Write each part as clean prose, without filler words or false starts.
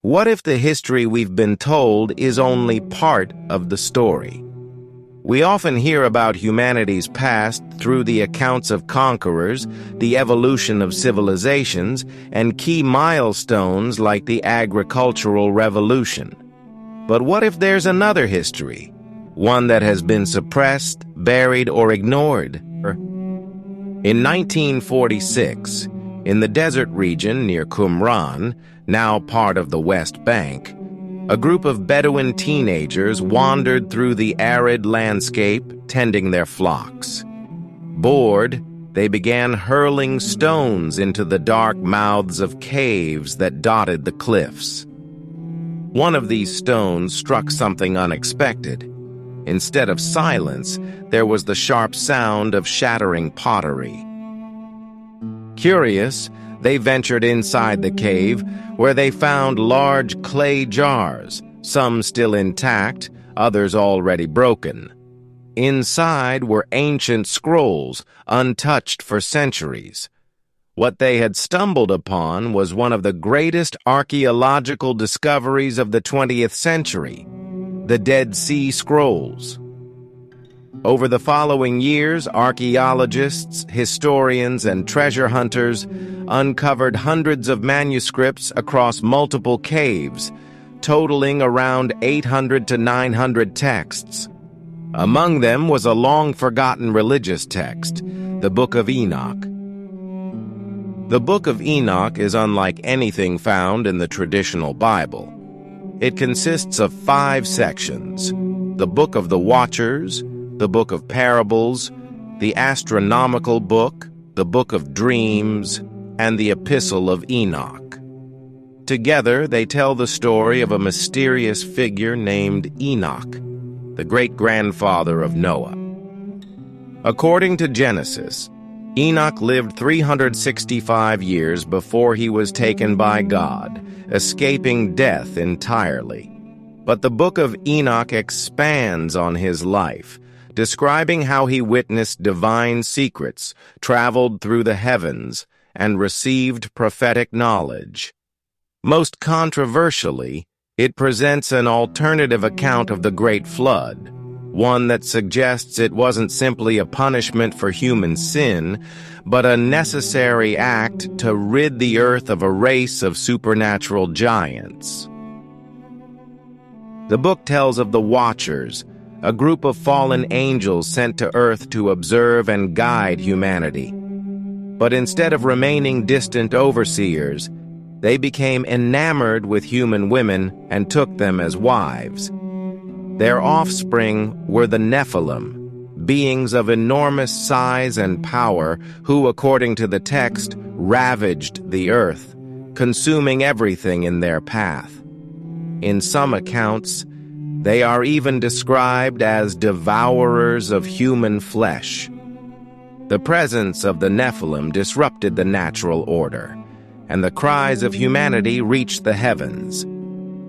What if the history we've been told is only part of the story? We often hear about humanity's past through the accounts of conquerors, the evolution of civilizations, and key milestones like the agricultural revolution. But what if there's another history? One that has been suppressed, buried, or ignored? In 1946, in the desert region near Qumran, now part of the West Bank, a group of Bedouin teenagers wandered through the arid landscape, tending their flocks. Bored, they began hurling stones into the dark mouths of caves that dotted the cliffs. One of these stones struck something unexpected. Instead of silence, there was the sharp sound of shattering pottery. Curious, they ventured inside the cave, where they found large clay jars, some still intact, others already broken. Inside were ancient scrolls, untouched for centuries. What they had stumbled upon was one of the greatest archaeological discoveries of the 20th century, the Dead Sea Scrolls. Over the following years, archaeologists, historians, and treasure hunters uncovered hundreds of manuscripts across multiple caves, totaling around 800 to 900 texts. Among them was a long-forgotten religious text, the Book of Enoch. The Book of Enoch is unlike anything found in the traditional Bible. It consists of 5 sections: the Book of the Watchers, the Book of Parables, the Astronomical Book, the Book of Dreams, and the Epistle of Enoch. Together, they tell the story of a mysterious figure named Enoch, the great-grandfather of Noah. According to Genesis, Enoch lived 365 years before he was taken by God, escaping death entirely. But the Book of Enoch expands on his life, describing how he witnessed divine secrets, traveled through the heavens, and received prophetic knowledge. Most controversially, it presents an alternative account of the Great Flood, one that suggests it wasn't simply a punishment for human sin, but a necessary act to rid the earth of a race of supernatural giants. The book tells of the Watchers, a group of fallen angels sent to Earth to observe and guide humanity. But instead of remaining distant overseers, they became enamored with human women and took them as wives. Their offspring were the Nephilim, beings of enormous size and power who, according to the text, ravaged the earth, consuming everything in their path. In some accounts, they are even described as devourers of human flesh. The presence of the Nephilim disrupted the natural order, and the cries of humanity reached the heavens.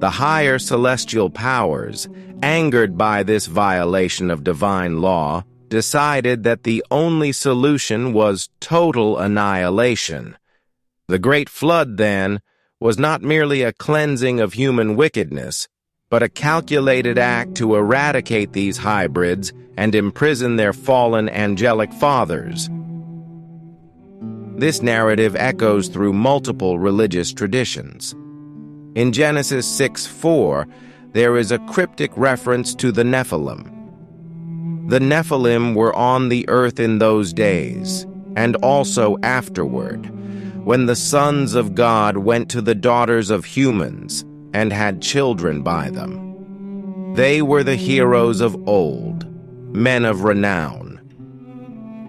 The higher celestial powers, angered by this violation of divine law, decided that the only solution was total annihilation. The Great Flood, then, was not merely a cleansing of human wickedness, but a calculated act to eradicate these hybrids and imprison their fallen angelic fathers. This narrative echoes through multiple religious traditions. In Genesis 6:4, there is a cryptic reference to the Nephilim. The Nephilim were on the earth in those days, and also afterward, when the sons of God went to the daughters of humans and had children by them. They were the heroes of old, men of renown.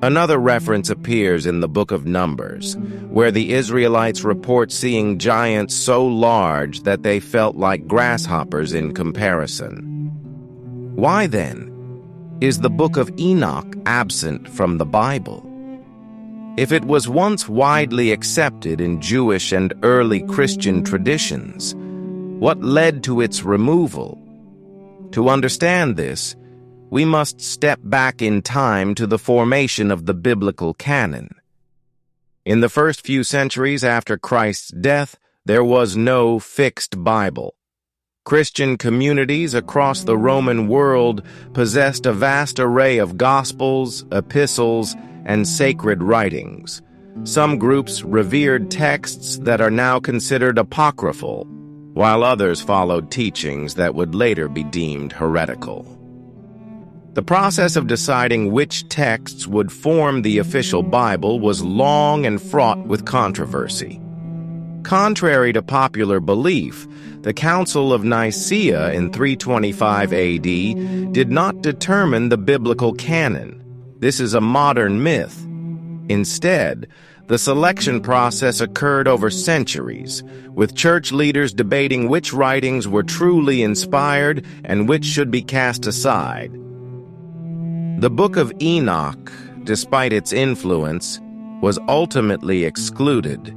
Another reference appears in the Book of Numbers, where the Israelites report seeing giants so large that they felt like grasshoppers in comparison. Why, then, is the Book of Enoch absent from the Bible? If it was once widely accepted in Jewish and early Christian traditions, what led to its removal? To understand this, we must step back in time to the formation of the biblical canon. In the first few centuries after Christ's death, there was no fixed Bible. Christian communities across the Roman world possessed a vast array of gospels, epistles, and sacred writings. Some groups revered texts that are now considered apocryphal, while others followed teachings that would later be deemed heretical. The process of deciding which texts would form the official Bible was long and fraught with controversy. Contrary to popular belief, the Council of Nicaea in 325 AD did not determine the biblical canon. This is a modern myth. Instead, the selection process occurred over centuries, with church leaders debating which writings were truly inspired and which should be cast aside. The Book of Enoch, despite its influence, was ultimately excluded.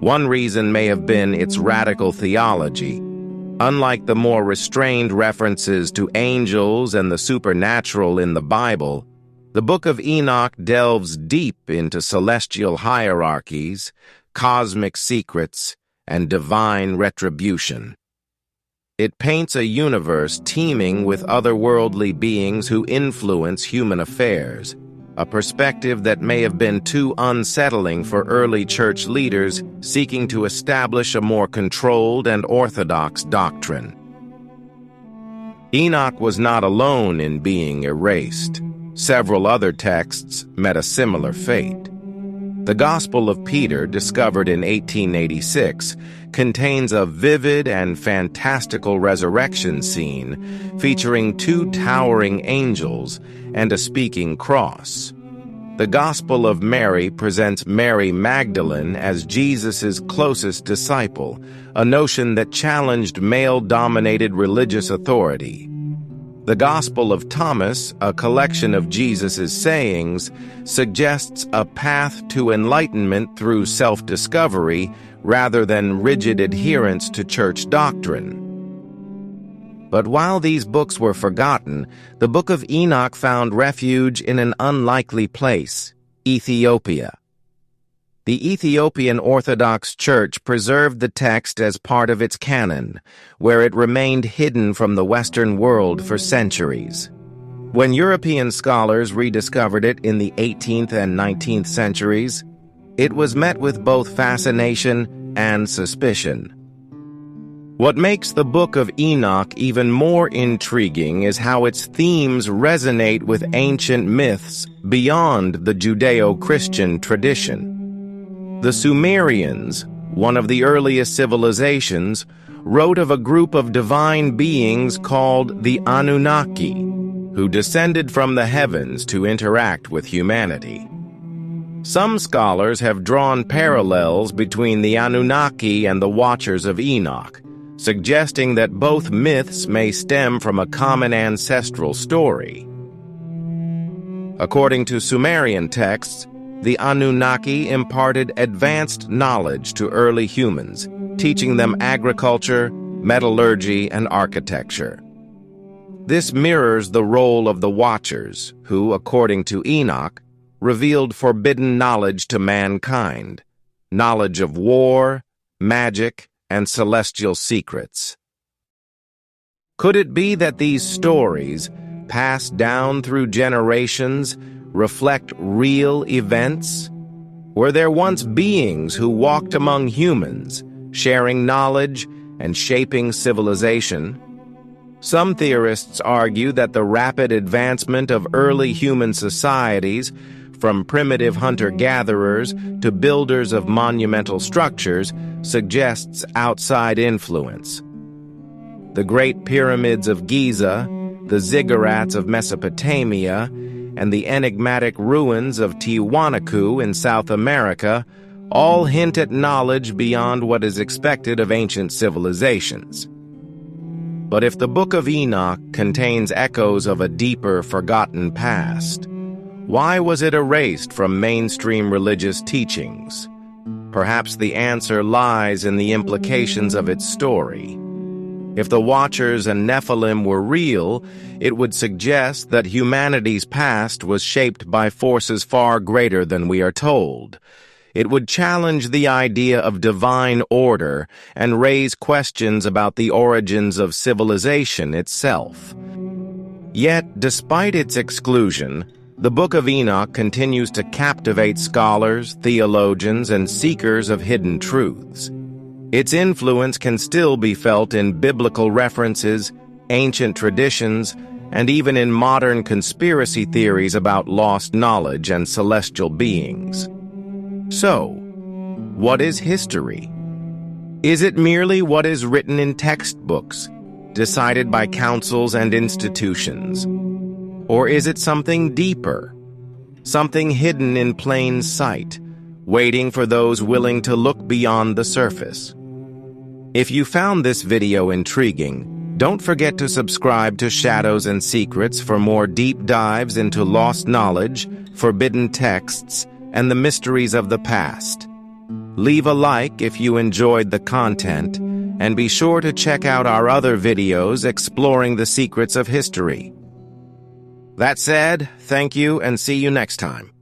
One reason may have been its radical theology. Unlike the more restrained references to angels and the supernatural in the Bible, the Book of Enoch delves deep into celestial hierarchies, cosmic secrets, and divine retribution. It paints a universe teeming with otherworldly beings who influence human affairs, a perspective that may have been too unsettling for early church leaders seeking to establish a more controlled and orthodox doctrine. Enoch was not alone in being erased. Several other texts met a similar fate. The Gospel of Peter, discovered in 1886, contains a vivid and fantastical resurrection scene featuring two towering angels and a speaking cross. The Gospel of Mary presents Mary Magdalene as Jesus' closest disciple, a notion that challenged male-dominated religious authority. The Gospel of Thomas, a collection of Jesus' sayings, suggests a path to enlightenment through self-discovery rather than rigid adherence to church doctrine. But while these books were forgotten, the Book of Enoch found refuge in an unlikely place, Ethiopia. The Ethiopian Orthodox Church preserved the text as part of its canon, where it remained hidden from the Western world for centuries. When European scholars rediscovered it in the 18th and 19th centuries, it was met with both fascination and suspicion. What makes the Book of Enoch even more intriguing is how its themes resonate with ancient myths beyond the Judeo-Christian tradition. The Sumerians, one of the earliest civilizations, wrote of a group of divine beings called the Anunnaki, who descended from the heavens to interact with humanity. Some scholars have drawn parallels between the Anunnaki and the Watchers of Enoch, suggesting that both myths may stem from a common ancestral story. According to Sumerian texts, the Anunnaki imparted advanced knowledge to early humans, teaching them agriculture, metallurgy, and architecture. This mirrors the role of the Watchers, who, according to Enoch, revealed forbidden knowledge to mankind, knowledge of war, magic, and celestial secrets. Could it be that these stories, passed down through generations, reflect real events? Were there once beings who walked among humans, sharing knowledge and shaping civilization? Some theorists argue that the rapid advancement of early human societies, from primitive hunter-gatherers to builders of monumental structures, suggests outside influence. The Great Pyramids of Giza, the ziggurats of Mesopotamia, and the enigmatic ruins of Tiwanaku in South America all hint at knowledge beyond what is expected of ancient civilizations. But if the Book of Enoch contains echoes of a deeper, forgotten past, why was it erased from mainstream religious teachings? Perhaps the answer lies in the implications of its story. If the Watchers and Nephilim were real, it would suggest that humanity's past was shaped by forces far greater than we are told. It would challenge the idea of divine order and raise questions about the origins of civilization itself. Yet, despite its exclusion, the Book of Enoch continues to captivate scholars, theologians, and seekers of hidden truths. Its influence can still be felt in biblical references, ancient traditions, and even in modern conspiracy theories about lost knowledge and celestial beings. So, what is history? Is it merely what is written in textbooks, decided by councils and institutions? Or is it something deeper, something hidden in plain sight, waiting for those willing to look beyond the surface? If you found this video intriguing, don't forget to subscribe to Shadows and Secrets for more deep dives into lost knowledge, forbidden texts, and the mysteries of the past. Leave a like if you enjoyed the content, and be sure to check out our other videos exploring the secrets of history. That said, thank you and see you next time.